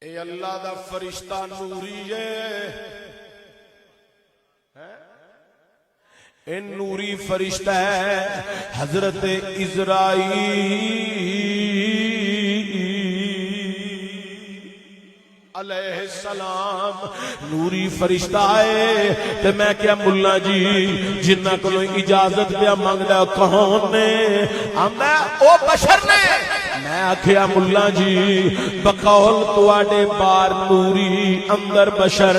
اے اللہ دا فرشتہ نوری ہے، اے نوری فرشتہ ہے حضرت اسرائیل علیہ السلام نوری فرشتہ آئے تے میں کیا ملا جی جنہ کو اجازت پیا مانگدا کون نے آندا او بشر نے میں آکھیا ملا جی بقول تواڈے بار نوری اندر بشر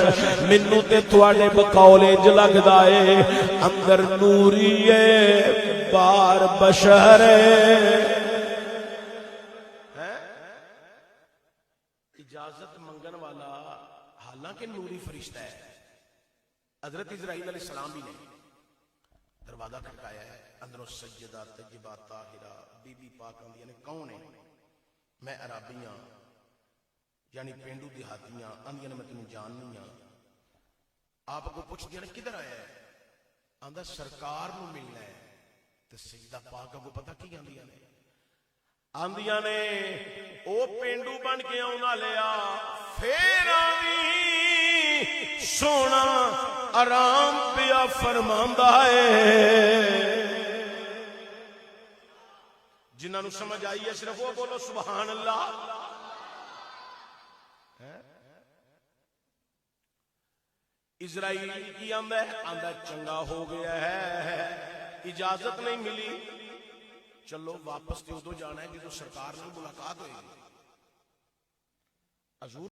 مینوں تے تواڈے بقول انج لگدا اے اندر نوری اے بار بشر اجازت منگن والا حالانکہ نوری فرشتہ ہے حضرت اسرائیل علیہ السلام بھی نہیں دروازہ کھٹکایا ہے اندروں سجدہ طیبہ طاہرہ بی بی پاک آندی یعنی کون ہے میں عربیاں یعنی پینڈو دیہاتیاں آندی میں تمہیں جاننی ہاں آپ کو پوچھ دیا کدھر آیا ہے آندہ سرکار نو ملنا ہے تو سجدہ پاک کو پتہ کی آندیاں نے او پینڈو بن کے آنا لیا پھر آوی سونا آرام پیا فرماندا ہے جنہاں نو سمجھ آئی ہے صرف وہ بولو سبحان اللہ اسرائیل کی آندا ہے آندا چنگا ہو گیا ہے اجازت نہیں ملی چلو واپس تے ادو جانا ہے جدو سرکار نال ملاقات ہوئے گی حضور